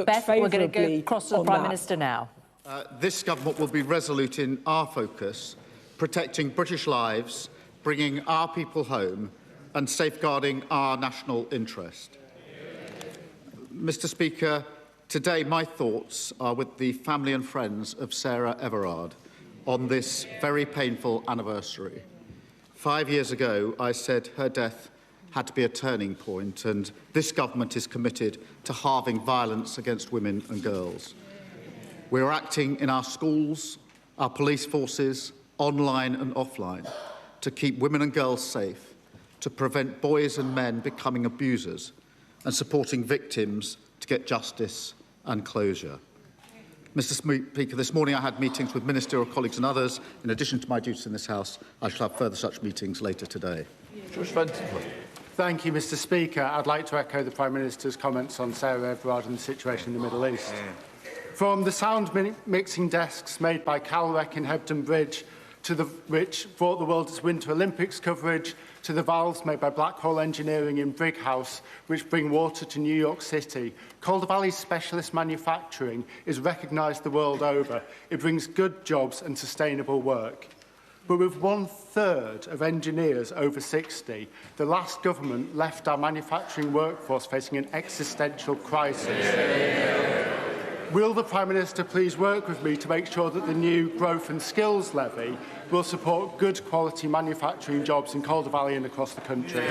Beth, we're going to go across to the Prime Minister now. This government will be resolute in our focus, protecting British lives, bringing our people home and safeguarding our national interest. Mr. Speaker, today my thoughts are with the family and friends of Sarah Everard on this very painful anniversary. 5 years ago, I said her death had to be a turning point, and this government is committed to halving violence against women and girls. We are acting in our schools, our police forces, online and offline, to keep women and girls safe, to prevent boys and men becoming abusers, and supporting victims to get justice and closure. Mr. Speaker, this morning I had meetings with ministerial colleagues and others. In addition to my duties in this House, I shall have further such meetings later today. Thank you, Mr. Speaker. I'd like to echo the Prime Minister's comments on Sarah Everard and the situation in the Middle East. From the sound mixing desks made by Calrec in Hebden Bridge, to which brought the world its Winter Olympics coverage, to the valves made by Blackhole Engineering in Brighouse, which bring water to New York City, Calder Valley's specialist manufacturing is recognised the world over. It brings good jobs and sustainable work. But with 1/3 of engineers over 60, the last government left our manufacturing workforce facing an existential crisis. Will the Prime Minister please work with me to make sure that the new Growth and Skills Levy will support good quality manufacturing jobs in Calder Valley and across the country?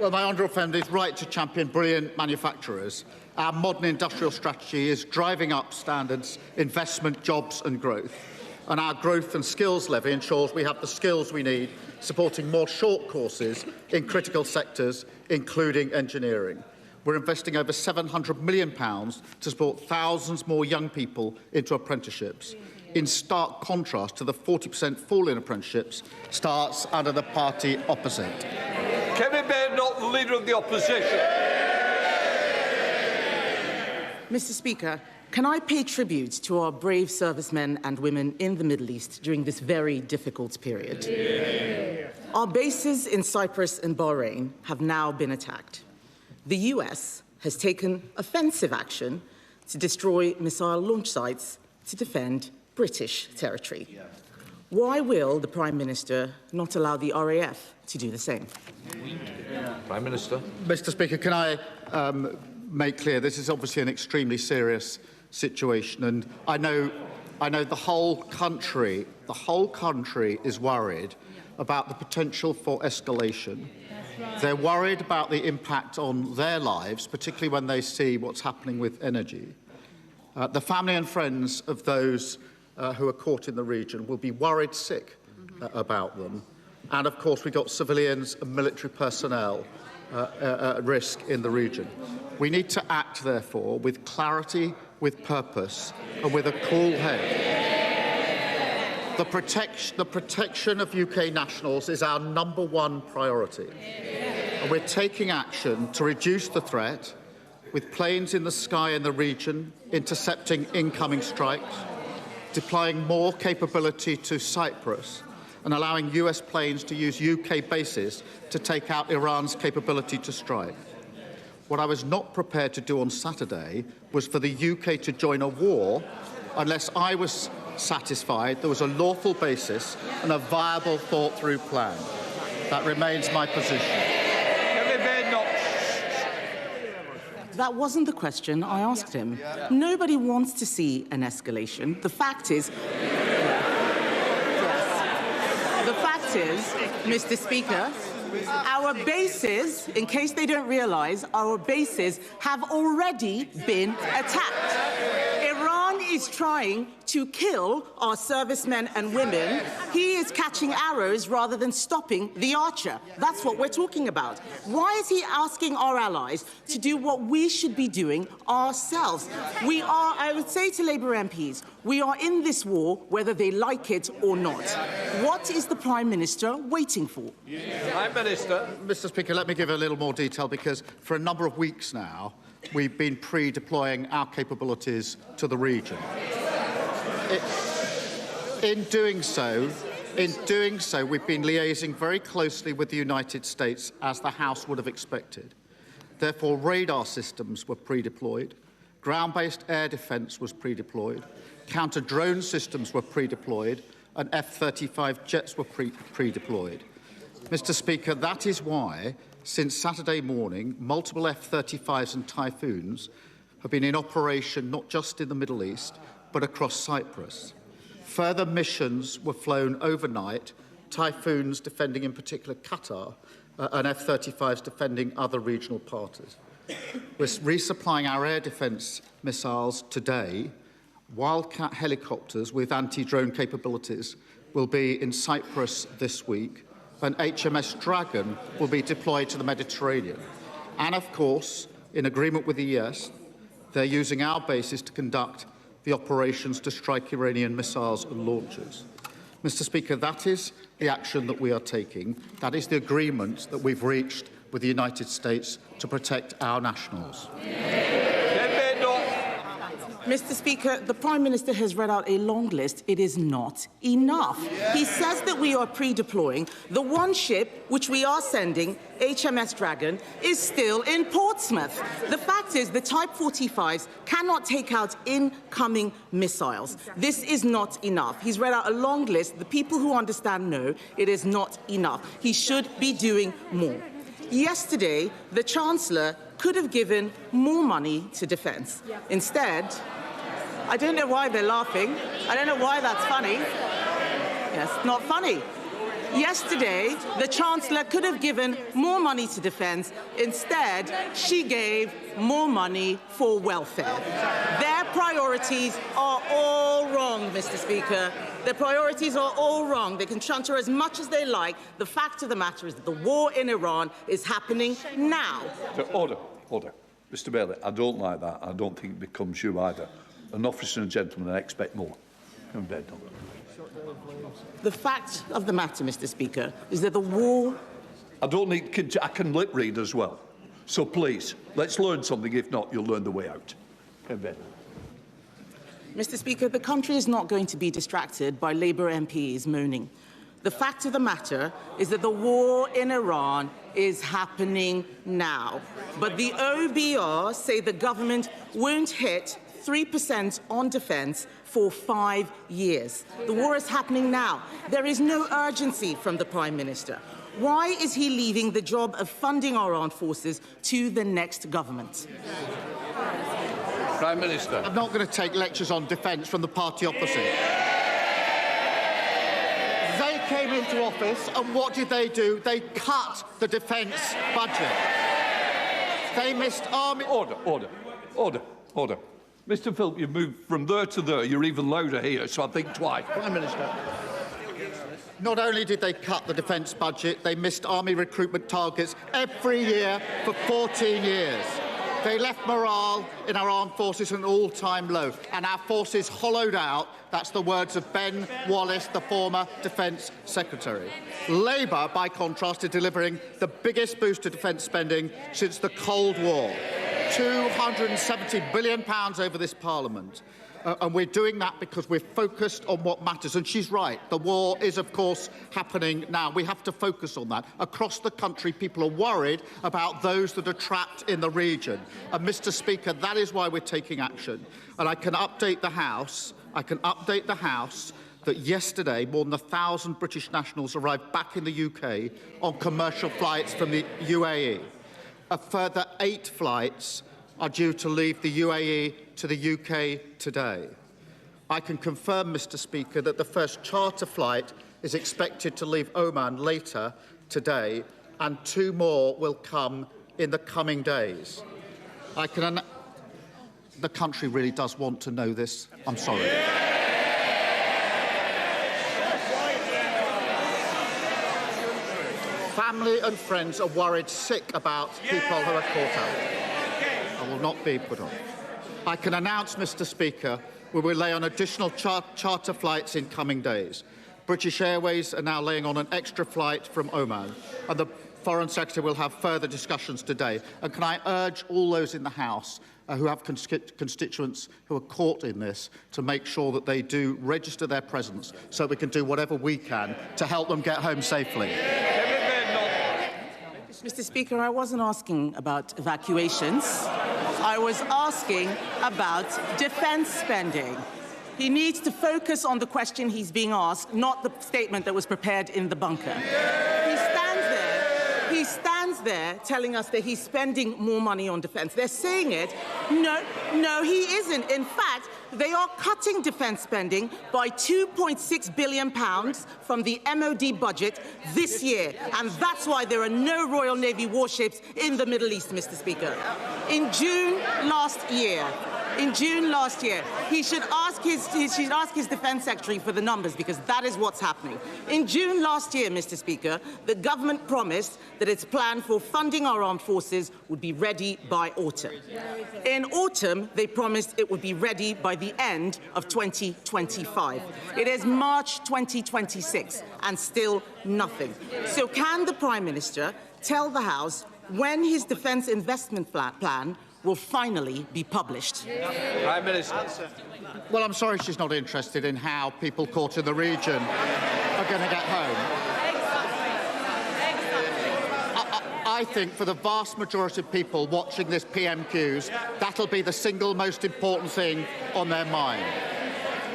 Well, my honourable friend is right to champion brilliant manufacturers. Our modern industrial strategy is driving up standards, investment, jobs and growth. And our Growth and Skills Levy ensures we have the skills we need, supporting more short courses in critical sectors, including engineering. We're investing over £700 million to support thousands more young people into apprenticeships, in stark contrast to the 40% fall in apprenticeships starts under the party opposite. Kevin Baird, not the Leader of the Opposition. Mr. Speaker, can I pay tribute to our brave servicemen and women in the Middle East during this very difficult period? Our bases in Cyprus and Bahrain have now been attacked. The US has taken offensive action to destroy missile launch sites to defend British territory. Why will the Prime Minister not allow the RAF to do the same? Prime Minister. Mr. Speaker, can I make clear this is obviously an extremely serious situation, and I know the whole country is worried about the potential for escalation. They're worried about the impact on their lives, particularly when they see what's happening with energy. The family and friends of those who are caught in the region will be worried sick about them. And, of course, we've got civilians and military personnel at risk in the region. We need to act, therefore, with clarity, with purpose and with a cool head. The protection of UK nationals is our #1 priority. And we're taking action to reduce the threat, with planes in the sky in the region, intercepting incoming strikes, deploying more capability to Cyprus, and allowing US planes to use UK bases to take out Iran's capability to strike. What I was not prepared to do on Saturday was for the UK to join a war unless I was satisfied there was a lawful basis and a viable, thought-through plan. That remains my position. That wasn't the question I asked him. Nobody wants to see an escalation. The fact is, Mr. Speaker, our bases, in case they don't realise, our bases have already been attacked. Iran is trying to kill our servicemen and women. He is catching arrows rather than stopping the archer. That's what we're talking about. Why is he asking our allies to do what we should be doing ourselves? I would say to Labour MPs, we are in this war whether they like it or not. What is the Prime Minister waiting for? Prime Minister. Mr. Speaker, let me give a little more detail, because for a number of weeks now, we've been pre-deploying our capabilities to the region. In doing so, we've been liaising very closely with the United States, as the House would have expected. Therefore, radar systems were pre-deployed, ground-based air defence was pre-deployed, counter-drone systems were pre-deployed, and F-35 jets were pre-deployed. Mr. Speaker, that is why, since Saturday morning, multiple F-35s and Typhoons have been in operation not just in the Middle East, but across Cyprus. Further missions were flown overnight, Typhoons defending in particular Qatar, and F-35s defending other regional parties. We're resupplying our air defence missiles today. Wildcat helicopters with anti-drone capabilities will be in Cyprus this week, and HMS Dragon will be deployed to the Mediterranean. And of course, in agreement with the US, they're using our bases to conduct the operations to strike Iranian missiles and launchers. Mr. Speaker, that is the action that we are taking. That is the agreement that we've reached with the United States to protect our nationals. Mr. Speaker, the Prime Minister has read out a long list. It is not enough. He says that we are pre-deploying. The one ship which we are sending, HMS Dragon, is still in Portsmouth. The fact is the Type 45s cannot take out incoming missiles. This is not enough. He's read out a long list. The people who understand know it is not enough. He should be doing more. Yesterday, the Chancellor could have given more money to defence. Instead, I don't know why they're laughing. I don't know why that's funny. Yes, not funny. Yesterday, the Chancellor could have given more money to defence. Instead, she gave more money for welfare. Their priorities are all wrong, Mr. Speaker. Their priorities are all wrong. They can chanter as much as they like. The fact of the matter is that the war in Iran is happening now. Order. Mr. Bailey, I don't like that. I don't think it becomes you either. An officer and a gentleman, I expect more. Come bed on. The fact of the matter, Mr. Speaker, is that the war... I can lip read as well. So please, let's learn something. If not, you'll learn the way out. Come bed. Mr. Speaker, the country is not going to be distracted by Labour MPs moaning. The fact of the matter is that the war in Iran is happening now. But the OBR say the government won't hit 3% on defence for 5 years. The war is happening now. There is no urgency from the Prime Minister. Why is he leaving the job of funding our armed forces to the next government? Prime Minister. I'm not going to take lectures on defence from the party opposite. They came into office, and what did they do? They cut the defence budget. They missed army... Order. Mr. Philp, you've moved from there to there. You're even louder here, so I think twice. Prime Minister. Not only did they cut the defence budget, they missed army recruitment targets every year for 14 years. They left morale in our armed forces at an all-time low, and our forces hollowed out. That's the words of Ben Wallace, the former Defence Secretary. Labour, by contrast, is delivering the biggest boost to defence spending since the Cold War. £270 billion over this Parliament. And we're doing that because we're focused on what matters. And she's right. The war is, of course, happening now. We have to focus on that. Across the country, people are worried about those that are trapped in the region. And, Mr. Speaker, that is why we're taking action. And I can update the House. That yesterday, more than 1,000 British nationals arrived back in the UK on commercial flights from the UAE. A further 8 flights are due to leave the UAE to the UK today. I can confirm, Mr. Speaker, that the first charter flight is expected to leave Oman later today, and 2 more will come in the coming days. The country really does want to know this. I'm sorry. Family and friends are worried sick about people who are caught out. I will not be put on. I can announce, Mr. Speaker, we will lay on additional charter flights in coming days. British Airways are now laying on an extra flight from Oman, and the Foreign Secretary will have further discussions today. And can I urge all those in the House who have constituents who are caught in this to make sure that they do register their presence so we can do whatever we can to help them get home safely. Mr. Speaker, I wasn't asking about evacuations. I was asking about defence spending. He needs to focus on the question he's being asked, not the statement that was prepared in the bunker. He stands there telling us that he's spending more money on defence. They're saying it. No, he isn't. In fact, they are cutting defence spending by £2.6 billion from the MOD budget this year. And that's why there are no Royal Navy warships in the Middle East, Mr. Speaker. In June last year, he should ask his Defence Secretary for the numbers, because that is what's happening. In June last year, Mr. Speaker, the government promised that its plan for funding our armed forces would be ready by autumn. In autumn, they promised it would be ready by the end of 2025. It is March 2026, and still nothing. So can the Prime Minister tell the House when his defence investment plan will finally be published? Prime Minister. Well, I'm sorry she's not interested in how people caught in the region are going to get home. I think for the vast majority of people watching this PMQs, that'll be the single most important thing on their mind.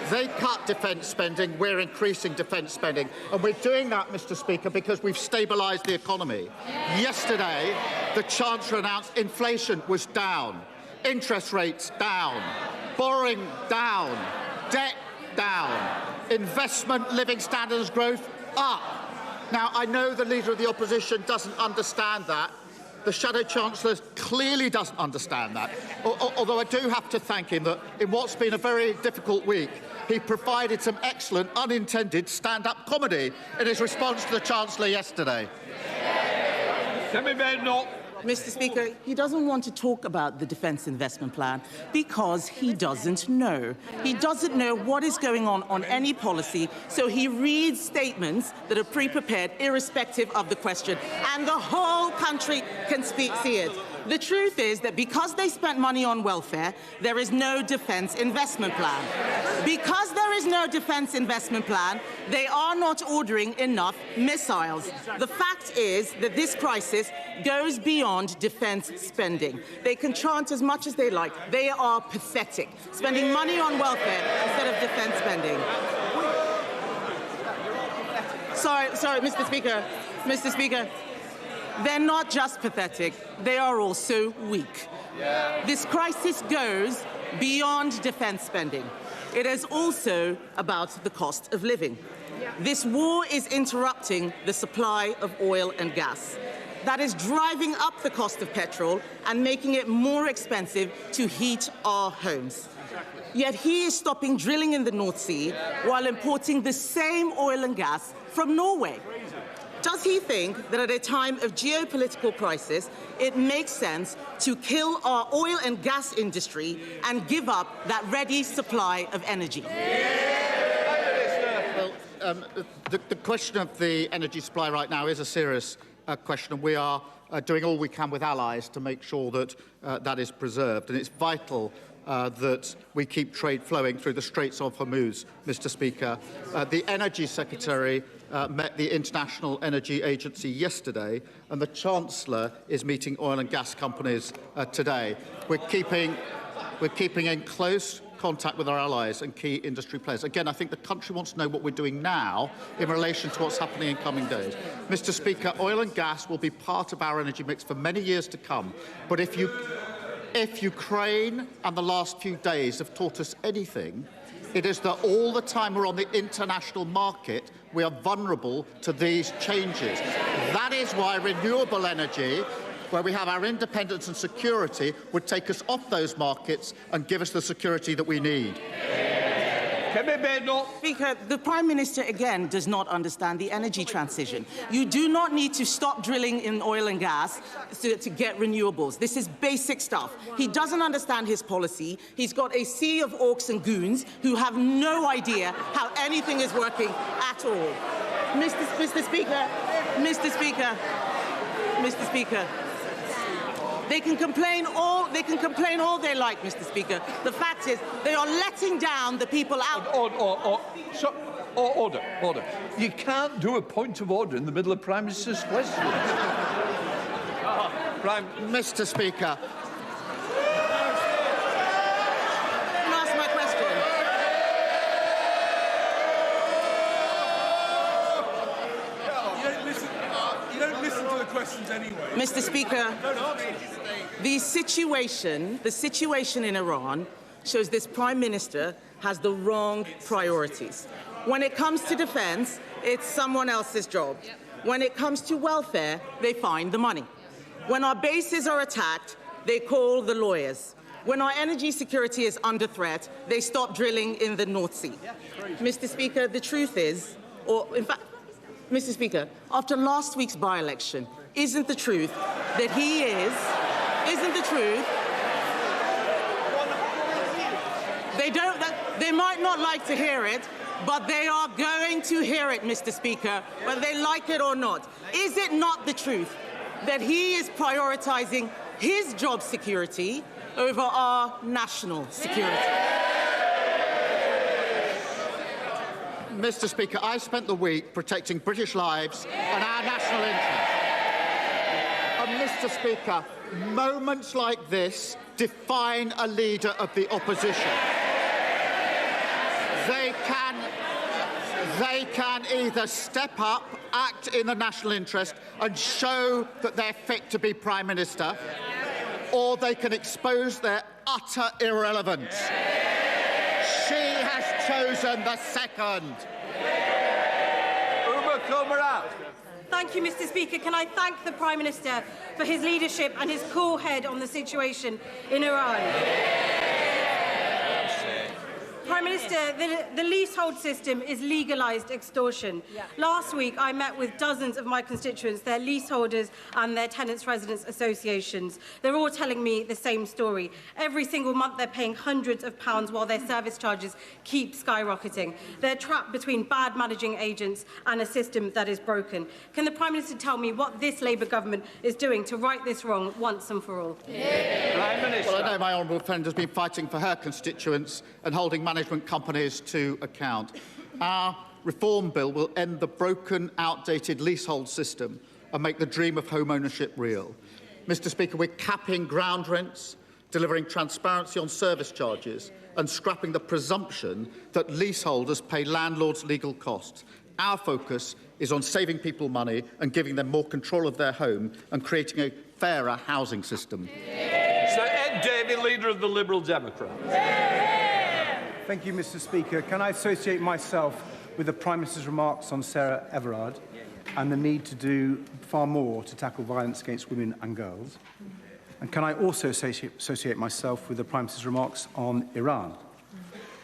They cut defence spending, we're increasing defence spending. And we're doing that, Mr. Speaker, because we've stabilised the economy. Yesterday, the Chancellor announced inflation was down, interest rates down, borrowing down, debt down, investment, living standards growth up. Now, I know the Leader of the Opposition doesn't understand that. The Shadow Chancellor clearly doesn't understand that. Although I do have to thank him that in what's been a very difficult week, he provided some excellent unintended stand-up comedy in his response to the Chancellor yesterday. Mr. Speaker, he doesn't want to talk about the defence investment plan because he doesn't know. He doesn't know what is going on any policy, so he reads statements that are pre-prepared irrespective of the question, and the whole country can see it. The truth is that because they spent money on welfare, there is no defence investment plan. Because there is no defence investment plan, they are not ordering enough missiles. The fact is that this crisis goes beyond defence spending. They can chant as much as they like. They are pathetic, spending money on welfare instead of defence spending. Sorry, Mr. Speaker. Mr. Speaker. They're not just pathetic, they are also weak. This crisis goes beyond defence spending. It is also about the cost of living. This war is interrupting the supply of oil and gas. That is driving up the cost of petrol and making it more expensive to heat our homes. Yet he is stopping drilling in the North Sea while importing the same oil and gas from Norway. Does he think that at a time of geopolitical crisis, it makes sense to kill our oil and gas industry and give up that ready supply of energy? Well, the question of the energy supply right now is a serious question, and we are doing all we can with allies to make sure that that is preserved. And it's vital that we keep trade flowing through the Straits of Hormuz, Mr. Speaker. The Energy Secretary met the International Energy Agency yesterday, and the Chancellor is meeting oil and gas companies today. We're keeping in close contact with our allies and key industry players. Again, I think the country wants to know what we're doing now in relation to what's happening in coming days. Mr. Speaker, oil and gas will be part of our energy mix for many years to come. But if Ukraine and the last few days have taught us anything, it is that all the time we're on the international market, we are vulnerable to these changes. That is why renewable energy, where we have our independence and security, would take us off those markets and give us the security that we need. Speaker, the Prime Minister, again, does not understand the energy transition. You do not need to stop drilling in oil and gas to get renewables. This is basic stuff. He doesn't understand his policy. He's got a sea of orcs and goons who have no idea how anything is working at all. Mr. Speaker, they can complain all they like, Mr. Speaker. The fact is, they are letting down the people out. Order. You can't do a point of order in the middle of Prime Minister's questions. Mr. Speaker. Can I ask my question? You don't listen to the questions anyway. Mr. Speaker, the situation in Iran shows this Prime Minister has the wrong priorities. When it comes to defence, it's someone else's job. When it comes to welfare, they find the money. When our bases are attacked, they call the lawyers. When our energy security is under threat, they stop drilling in the North Sea. Mr. Speaker, the truth is, or in fact, Mr. Speaker, after last week's by-election, isn't the truth that isn't the truth, they might not like to hear it, but they are going to hear it, Mr. Speaker, whether they like it or not. Is it not the truth that he is prioritising his job security over our national security? Mr. Speaker, I spent the week protecting British lives and our national interest. And Mr. Speaker, moments like this define a leader of the opposition. They can either step up, act in the national interest and show that they're fit to be Prime Minister, or they can expose their utter irrelevance. She has chosen the second. Thank you, Mr. Speaker. Can I thank the Prime Minister for his leadership and his cool head on the situation in Iran? Prime Minister, the leasehold system is legalised extortion. Yeah. Last week, I met with dozens of my constituents, their leaseholders and their tenants' residents associations. They're all telling me the same story. Every single month, they're paying hundreds of pounds while their service charges keep skyrocketing. They're trapped between bad managing agents and a system that is broken. Can the Prime Minister tell me what this Labour government is doing to right this wrong once and for all? Yeah. Prime Minister. Well, I know my honourable friend has been fighting for her constituents and holding management companies to account. Our reform bill will end the broken, outdated leasehold system and make the dream of home ownership real. Mr. Speaker, we're capping ground rents, delivering transparency on service charges and scrapping the presumption that leaseholders pay landlords legal costs. Our focus is on saving people money and giving them more control of their home and creating a fairer housing system. Sir Ed Davey, Leader of the Liberal Democrats. Thank you, Mr. Speaker. Can I associate myself with the Prime Minister's remarks on Sarah Everard and the need to do far more to tackle violence against women and girls? And can I also associate myself with the Prime Minister's remarks on Iran?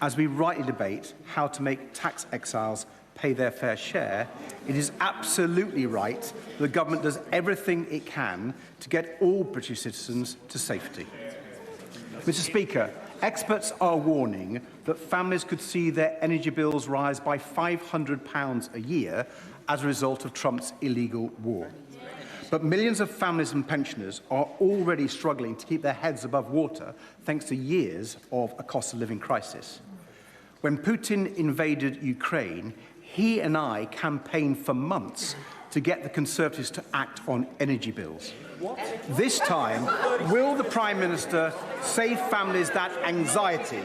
As we rightly debate how to make tax exiles pay their fair share, it is absolutely right that the government does everything it can to get all British citizens to safety. Mr. Speaker, experts are warning that families could see their energy bills rise by £500 a year as a result of Trump's illegal war. But millions of families and pensioners are already struggling to keep their heads above water thanks to years of a cost of living crisis. When Putin invaded Ukraine, he and I campaigned for months to get the Conservatives to act on energy bills. This time, will the Prime Minister save families that anxiety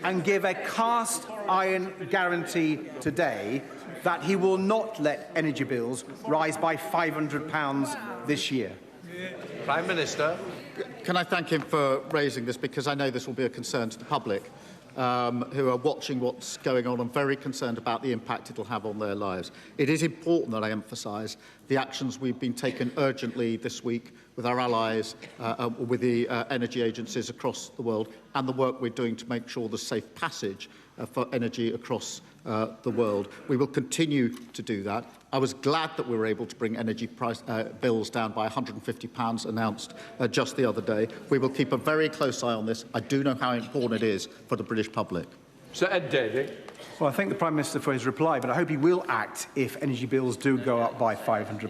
and give a cast iron guarantee today that he will not let energy bills rise by £500 this year? Prime Minister. Can I thank him for raising this, because I know this will be a concern to the public who are watching what's going on and very concerned about the impact it will have on their lives. It is important that I emphasise the actions we've been taken urgently this week with our allies, with the energy agencies across the world, and the work we're doing to make sure there's safe passage for energy across the world. We will continue to do that. I was glad that we were able to bring energy price, bills down by £150 announced just the other day. We will keep a very close eye on this. I do know how important it is for the British public. Sir Ed Davey. Well, I thank the Prime Minister for his reply, but I hope he will act if energy bills do go up by £500.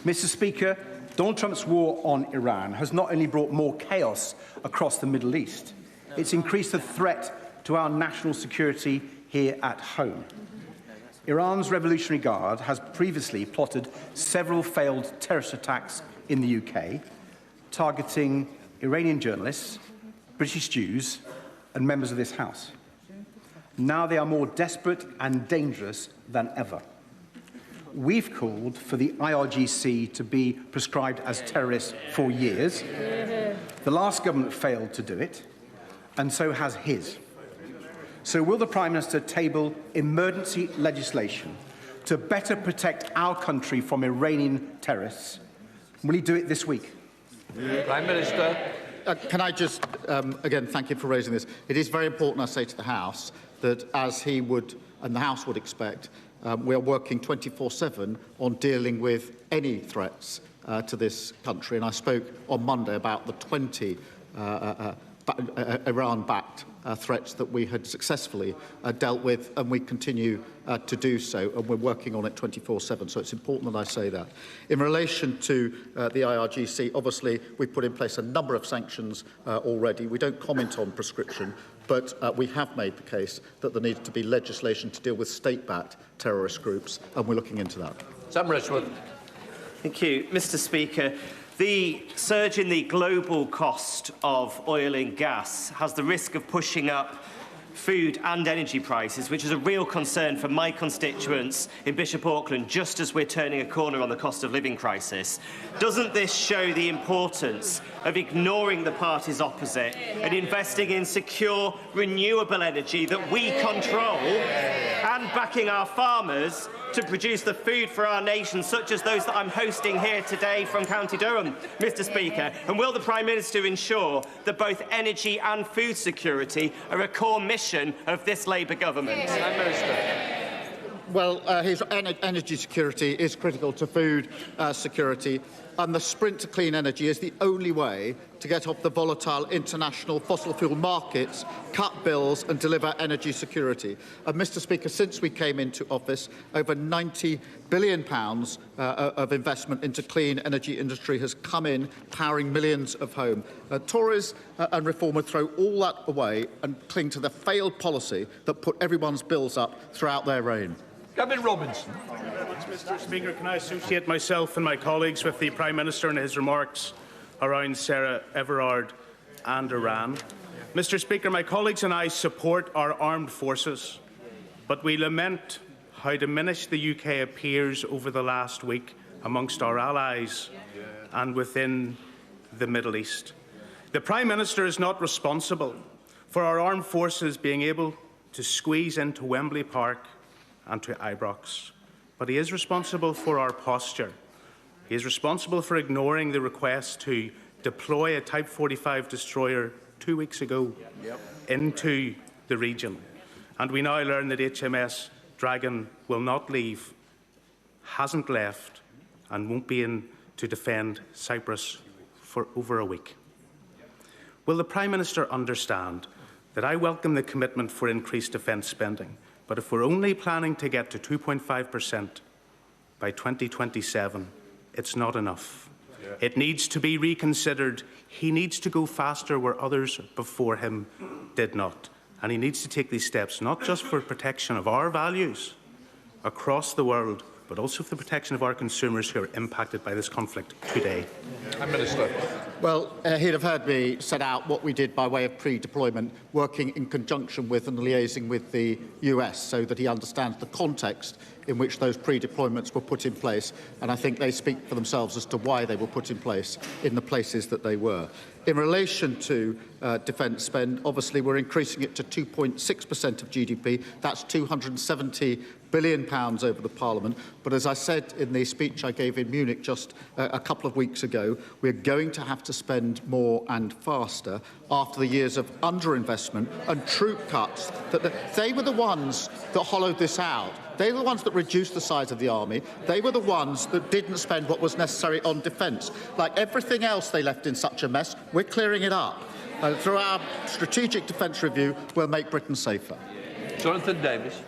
Mr. Speaker, Donald Trump's war on Iran has not only brought more chaos across the Middle East, it's increased the threat to our national security here at home. Iran's Revolutionary Guard has previously plotted several failed terrorist attacks in the UK, targeting Iranian journalists, British Jews and members of this House. Now they are more desperate and dangerous than ever. We've called for the IRGC to be prescribed as terrorists for years. The last government failed to do it, and so has his. So will the Prime Minister table emergency legislation to better protect our country from Iranian terrorists? Will he do it this week? Prime Minister. Can I just, again, thank you for raising this. It is very important, I say to the House, that as he would, and the House would expect, we are working 24/7 on dealing with any threats to this country. And I spoke on Monday about the 20 Iran-backed threats that we had successfully dealt with, and we continue to do so, and we're working on it 24/7, so it's important that I say that. In relation to the IRGC, obviously we've put in place a number of sanctions already. We don't comment on prescription, but we have made the case that there needed to be legislation to deal with state-backed terrorist groups, and we're looking into that. Sam Rishwood. Thank you, Mr. Speaker. The surge in the global cost of oil and gas has the risk of pushing up food and energy prices, which is a real concern for my constituents in Bishop Auckland, just as we're turning a corner on the cost of living crisis. Doesn't this show the importance of ignoring the parties opposite and investing in secure, renewable energy that we control, and backing our farmers to produce the food for our nation, such as those that I'm hosting here today from County Durham, Mr. Speaker? And will the Prime Minister ensure that both energy and food security are a core mission of this Labour government? Prime Minister. Well, his energy security is critical to food security, and the sprint to clean energy is the only way to get off the volatile international fossil fuel markets, cut bills and deliver energy security. And, Mr. Speaker, since we came into office, over £90 billion of investment into clean energy industry has come in, powering millions of homes. Tories and Reform would throw all that away and cling to the failed policy that put everyone's bills up throughout their reign. Gavin Robinson. Mr. Speaker, can I associate myself and my colleagues with the Prime Minister in his remarks around Sarah Everard and Iran? Mr. Speaker, my colleagues and I support our armed forces, but we lament how diminished the UK appears over the last week amongst our allies and within the Middle East. The Prime Minister is not responsible for our armed forces being able to squeeze into Wembley Park and to Ibrox, but he is responsible for our posture. He is responsible for ignoring the request to deploy a Type 45 destroyer 2 weeks ago into the region. And we now learn that HMS Dragon will not leave, hasn't left, and won't be in to defend Cyprus for over a week. Will the Prime Minister understand that I welcome the commitment for increased defence spending, but if we're only planning to get to 2.5% by 2027, it's not enough. It needs to be reconsidered. He needs to go faster where others before him did not. And he needs to take these steps not just for protection of our values across the world, but also for the protection of our consumers who are impacted by this conflict today. Minister. Well, he'd have heard me set out what we did by way of pre-deployment, working in conjunction with and liaising with the US, so that he understands the context in which those pre-deployments were put in place, and I think they speak for themselves as to why they were put in place in the places that they were. In relation to defence spend, obviously we're increasing it to 2.6% of GDP. That's £270 billion over the Parliament. But as I said in the speech I gave in Munich just a couple of weeks ago, we're going to have to spend more and faster after the years of underinvestment and troop cuts. They were the ones that hollowed this out. They were the ones that reduced the size of the army. They were the ones that didn't spend what was necessary on defence. Like everything else they left in such a mess, we're clearing it up. Through our strategic defence review, we'll make Britain safer. Jonathan Davis.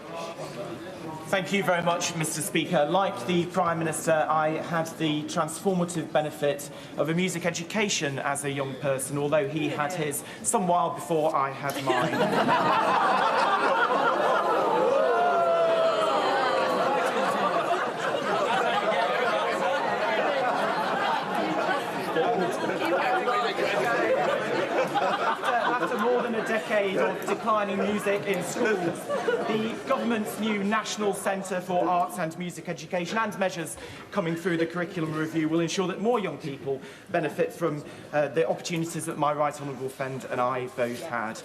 Thank you very much, Mr. Speaker. Like the Prime Minister, I had the transformative benefit of a music education as a young person, although he had his some while before I had mine. decade of declining music in schools, the government's new National Centre for Arts and Music Education and measures coming through the curriculum review will ensure that more young people benefit from the opportunities that my right honourable friend and I both had.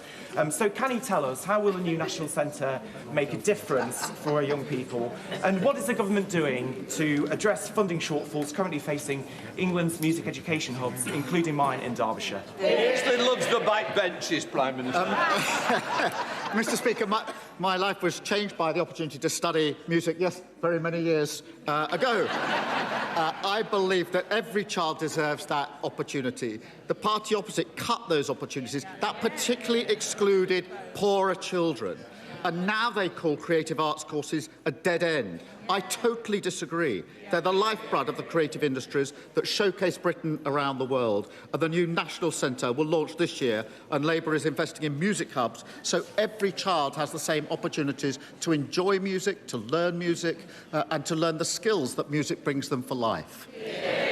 So can he tell us, how will the new National Centre make a difference for our young people? And what is the government doing to address funding shortfalls currently facing England's music education hubs, including mine in Derbyshire? He still loves the back benches, Prime Minister. Mr. Speaker, my life was changed by the opportunity to study music, yes, very many years ago. I believe that every child deserves that opportunity. The party opposite cut those opportunities. That particularly excluded poorer children. And now they call creative arts courses a dead end. I totally disagree. They're the lifeblood of the creative industries that showcase Britain around the world. And the new National Centre will launch this year, and Labour is investing in music hubs so every child has the same opportunities to enjoy music, to learn music, and to learn the skills that music brings them for life.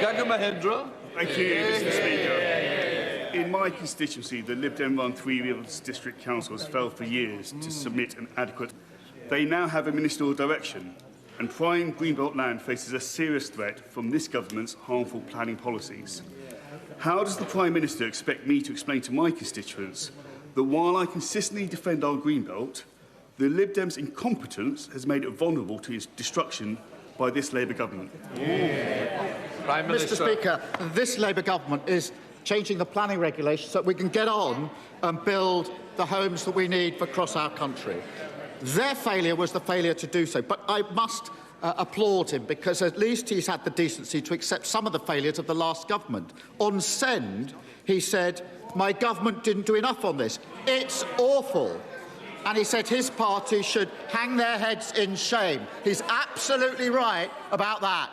Gaga Mahendra. Thank you, Mr. Speaker. In my constituency, the Lib Dem-run Three Rills District Council has failed for years to submit an adequate. They now have a ministerial direction, and prime Greenbelt land faces a serious threat from this government's harmful planning policies. How does the Prime Minister expect me to explain to my constituents that while I consistently defend our Greenbelt, the Lib Dems' incompetence has made it vulnerable to its destruction by this Labour government? Prime Minister. Mr. Speaker, this Labour government is changing the planning regulations so that we can get on and build the homes that we need across our country. Their failure was the failure to do so, but I must applaud him because at least he's had the decency to accept some of the failures of the last government. On Send, he said, "My government didn't do enough on this. It's awful." And he said his party should hang their heads in shame. He's absolutely right about that.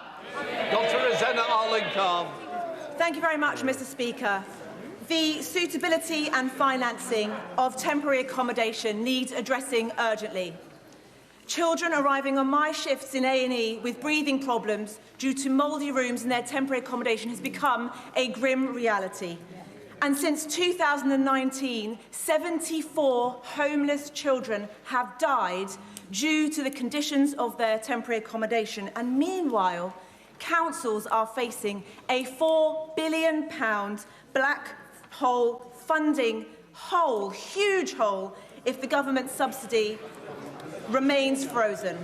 Dr. Rosanna Arlington. Thank you very much, Mr. Speaker. The suitability and financing of temporary accommodation needs addressing urgently. Children arriving on my shifts in A&E with breathing problems due to mouldy rooms in their temporary accommodation has become a grim reality. And since 2019, 74 homeless children have died due to the conditions of their temporary accommodation. And meanwhile, councils are facing a £4 billion black hole funding hole, huge hole, if the government subsidy remains frozen.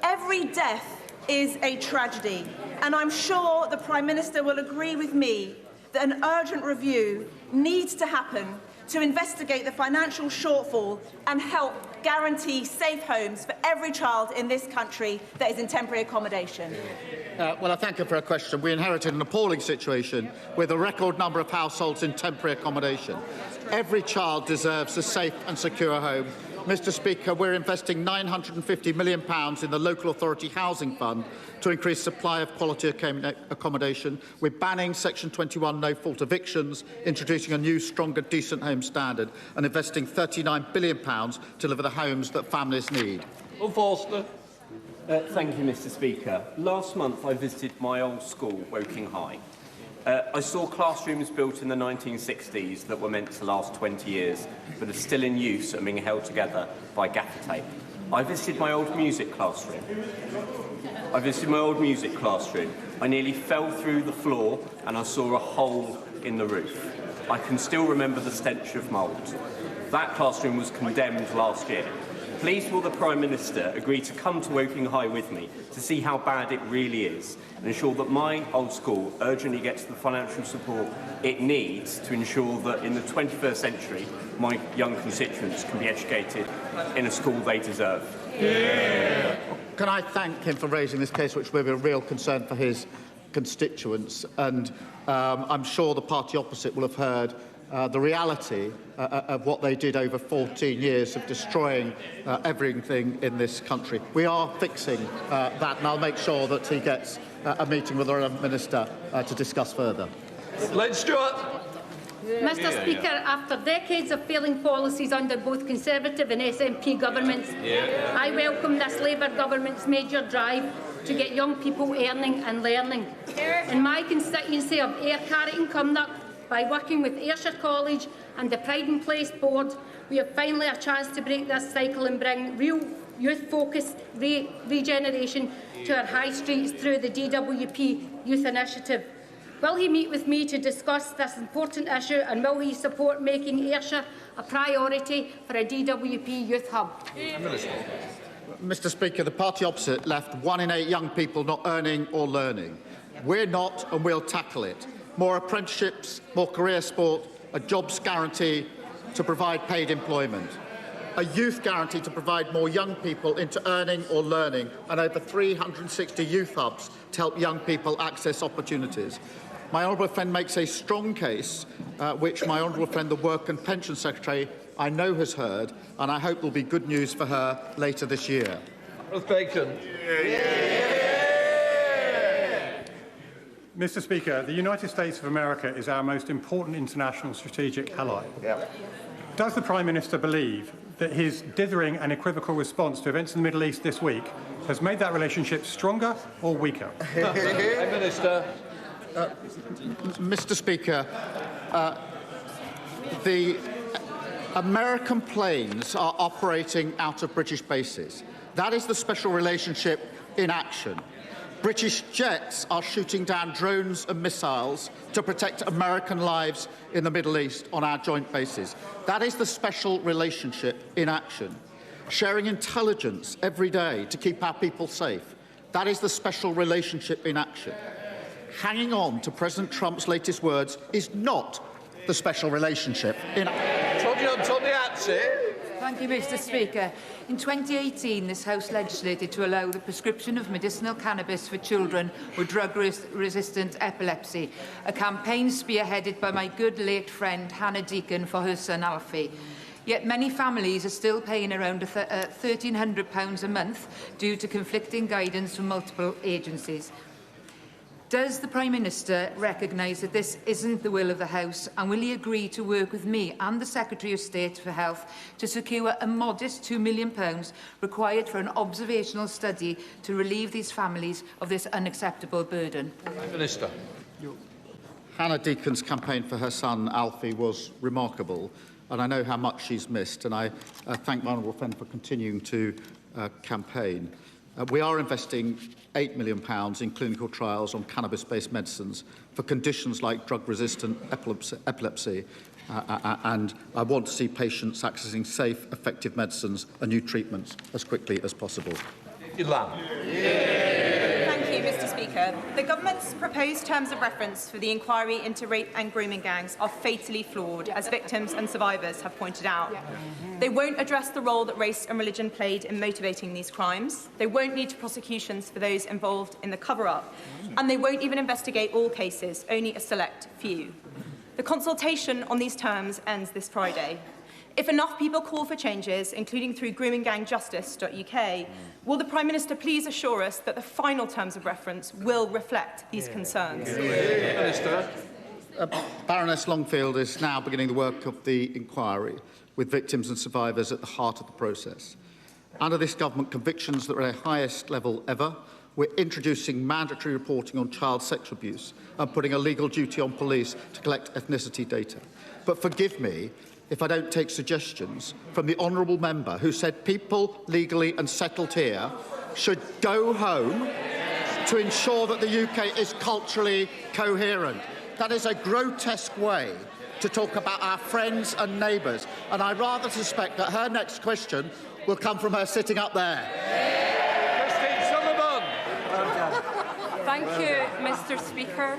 Every death is a tragedy, and I'm sure the Prime Minister will agree with me that an urgent review needs to happen to investigate the financial shortfall and help guarantee safe homes for every child in this country that is in temporary accommodation. Well, I thank her for her question. We inherited an appalling situation with a record number of households in temporary accommodation. Every child deserves a safe and secure home. Mr. Speaker, we're investing £950 million in the Local Authority Housing Fund to increase supply of quality accommodation. We're banning Section 21 no-fault evictions, introducing a new, stronger, decent home standard, and investing £39 billion to deliver the homes that families need. Forster. Thank you, Mr. Speaker. Last month I visited my old school, Woking High. I saw classrooms built in the 1960s that were meant to last 20 years, but are still in use and being held together by gaffer tape. I visited my old music classroom. I nearly fell through the floor and I saw a hole in the roof. I can still remember the stench of mould. That classroom was condemned last year. Please will the Prime Minister agree to come to Woking High with me to see how bad it really is and ensure that my old school urgently gets the financial support it needs to ensure that in the 21st century my young constituents can be educated in a school they deserve. Yeah. Can I thank him for raising this case, which will be a real concern for his constituents, and I'm sure the party opposite will have heard the reality of what they did over 14 years of destroying everything in this country. We are fixing that, and I'll make sure that he gets a meeting with the relevant minister to discuss further. Len Stewart. Mr. Speaker, after decades of failing policies under both Conservative and SNP governments, I welcome this Labour government's major drive to get young people earning and learning. In my constituency of Ayr, Carrick and Cumnock, By working with Ayrshire College and the Pride and Place Board, we have finally a chance to break this cycle and bring real youth-focused regeneration to our high streets through the DWP Youth Initiative. Will he meet with me to discuss this important issue, and will he support making Ayrshire a priority for a DWP Youth Hub? Mr Speaker, the party opposite left 1 in 8 young people not earning or learning. We're not, and we'll tackle it. More apprenticeships, more career sport, a jobs guarantee to provide paid employment, a youth guarantee to provide more young people into earning or learning, and over 360 youth hubs to help young people access opportunities. My honourable friend makes a strong case, which my honourable friend, the Work and Pension Secretary, I know has heard, and I hope will be good news for her later this year. Bacon. Mr Speaker, the United States of America is our most important international strategic ally. Does the Prime Minister believe that his dithering and equivocal response to events in the Middle East this week has made that relationship stronger or weaker? Minister. Mr Speaker, the American planes are operating out of British bases. That is the special relationship in action. British jets are shooting down drones and missiles to protect American lives in the Middle East on our joint bases. That is the special relationship in action. Sharing intelligence every day to keep our people safe. That is the special relationship in action. Hanging on to President Trump's latest words is not the special relationship in action. Thank you, Mr Speaker. In 2018, this House legislated to allow the prescription of medicinal cannabis for children with drug-resistant epilepsy, a campaign spearheaded by my good late friend Hannah Deacon for her son Alfie. Yet many families are still paying around £1,300 a month due to conflicting guidance from multiple agencies. Does the Prime Minister recognise that this isn't the will of the House, and will he agree to work with me and the Secretary of State for Health to secure a modest £2 million required for an observational study to relieve these families of this unacceptable burden? Minister. Hannah Deacon's campaign for her son Alfie was remarkable, and I know how much she's missed, and I thank my honourable friend for continuing to campaign. We are investing £8 million in clinical trials on cannabis-based medicines for conditions like drug-resistant epilepsy, and I want to see patients accessing safe, effective medicines and new treatments as quickly as possible. Thank you, Mr Speaker. The Government's proposed terms of reference for the inquiry into rape and grooming gangs are fatally flawed, as victims and survivors have pointed out. They won't address the role that race and religion played in motivating these crimes. They won't lead to prosecutions for those involved in the cover-up. And they won't even investigate all cases, only a select few. The consultation on these terms ends this Friday. If enough people call for changes, including through groomingangjustice.uk, will the Prime Minister please assure us that the final terms of reference will reflect these concerns? Minister. Baroness Longfield is now beginning the work of the inquiry, with victims and survivors at the heart of the process. Under this government, convictions that are at the highest level ever. We're introducing mandatory reporting on child sexual abuse and putting a legal duty on police to collect ethnicity data. But forgive me if I don't take suggestions from the honourable member who said people legally and settled here should go home to ensure that the UK is culturally coherent. That is a grotesque way to talk about our friends and neighbours, and I rather suspect that her next question will come from her sitting up there. Thank you, Mr Speaker.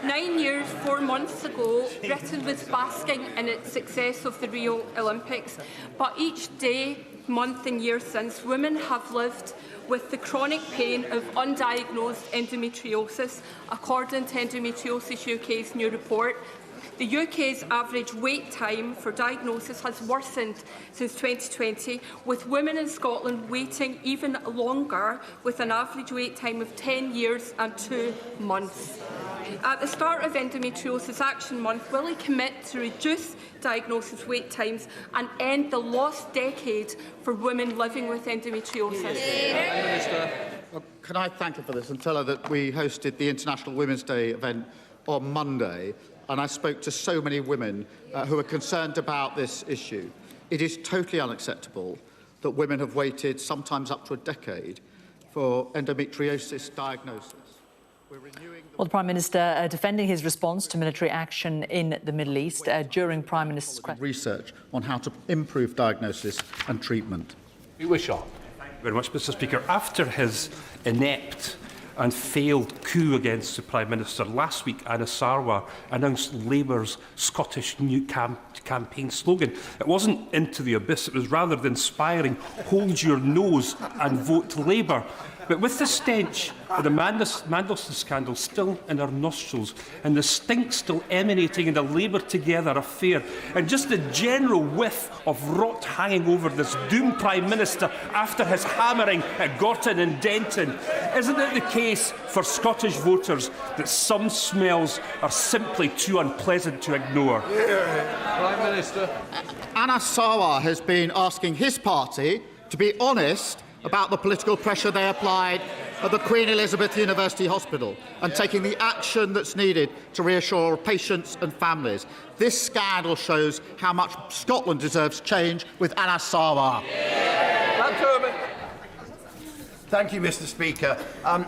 9 years, 4 months ago, Britain was basking in its success of the Rio Olympics. But each day, month and year since, women have lived with the chronic pain of undiagnosed endometriosis, according to Endometriosis UK's new report. The UK's average wait time for diagnosis has worsened since 2020, with women in Scotland waiting even longer, with an average wait time of 10 years and 2 months. At the start of Endometriosis Action Month, will he commit to reduce diagnosis wait times and end the lost decade for women living with endometriosis? Can I thank her for this and tell her that we hosted the International Women's Day event on Monday, and I spoke to so many women who are concerned about this issue. It is totally unacceptable that women have waited sometimes up to a decade for endometriosis diagnosis. Well, the Prime Minister defending his response to military action in the Middle East during Prime Minister's research on how to improve diagnosis and treatment. Thank you very much, Mr. Speaker. After his inept and failed coup against the Prime Minister last week, Anna Sarwar announced Labour's Scottish new campaign slogan. It wasn't into the abyss, it was rather the inspiring hold your nose and vote Labour. But with the stench of the Mandelson scandal still in our nostrils and the stink still emanating in the Labour Together affair and just the general whiff of rot hanging over this doomed Prime Minister after his hammering at Gorton and Denton, isn't it the case for Scottish voters that some smells are simply too unpleasant to ignore? Prime Minister. Anna Sarwar has been asking his party to be honest about the political pressure they applied at the Queen Elizabeth University Hospital and taking the action that's needed to reassure patients and families. This scandal shows how much Scotland deserves change with Anna Sarwar. Thank you, Mr. Speaker.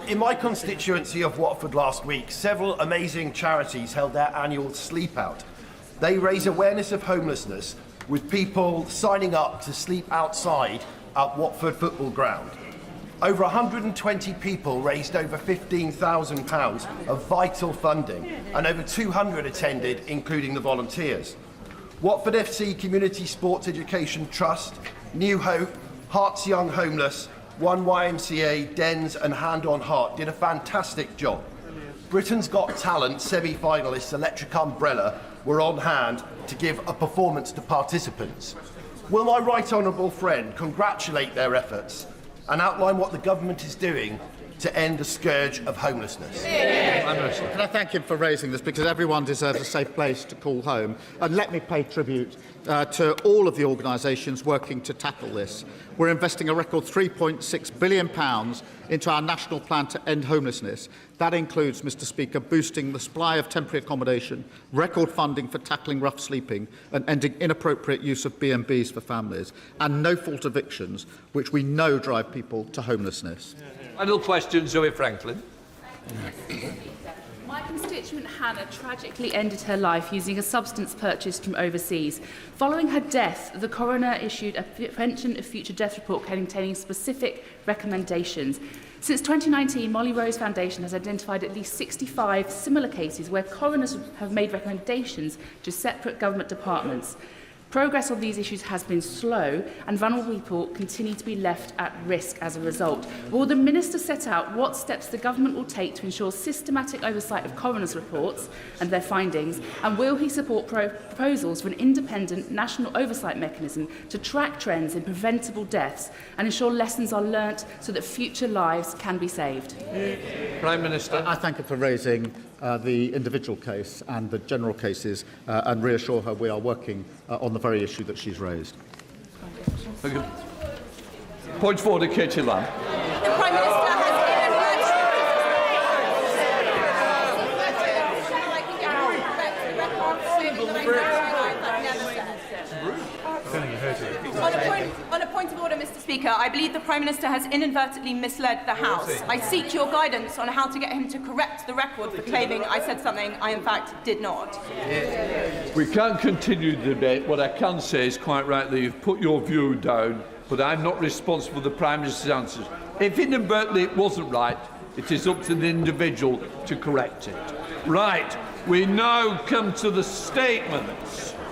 In my constituency of Watford last week, several amazing charities held their annual sleep out. They raise awareness of homelessness with people signing up to sleep outside at Watford Football Ground. Over 120 people raised over £15,000 of vital funding, and over 200 attended, including the volunteers. Watford FC Community Sports Education Trust, New Hope, Hearts Young Homeless, One YMCA, Dens and Hand on Heart did a fantastic job. Britain's Got Talent semi-finalists Electric Umbrella were on hand to give a performance to participants. Will my right honourable friend congratulate their efforts and outline what the government is doing to end the scourge of homelessness? Can I thank him for raising this, because everyone deserves a safe place to call home. And let me pay tribute to all of the organisations working to tackle this. We're investing a record £3.6 billion into our national plan to end homelessness. That includes, Mr. Speaker, boosting the supply of temporary accommodation, record funding for tackling rough sleeping and ending inappropriate use of B&Bs for families, and no-fault evictions, which we know drive people to homelessness. Final question, Zoe Franklin. My constituent Hannah tragically ended her life using a substance purchased from overseas. Following her death, the coroner issued a prevention of future death report containing specific recommendations. Since 2019, Molly Rose Foundation has identified at least 65 similar cases where coroners have made recommendations to separate government departments. Progress on these issues has been slow, and vulnerable people continue to be left at risk as a result. Will the Minister set out what steps the government will take to ensure systematic oversight of coroners' reports and their findings, and will he support proposals for an independent national oversight mechanism to track trends in preventable deaths and ensure lessons are learnt so that future lives can be saved? Prime Minister. I thank her for raising the individual case and the general cases and reassure her we are working on the very issue that she's raised. Thank you. Point forward, Katie Lamb. The Prime Minister has On a point of order, Mr. Speaker, I believe the Prime Minister has inadvertently misled the House. I seek your guidance on how to get him to correct the record for claiming I said something I, in fact, did not. We can't continue the debate. What I can say is, quite rightly, you've put your view down, but I'm not responsible for the Prime Minister's answers. If inadvertently it wasn't right, it is up to the individual to correct it. Right, we now come to the statements.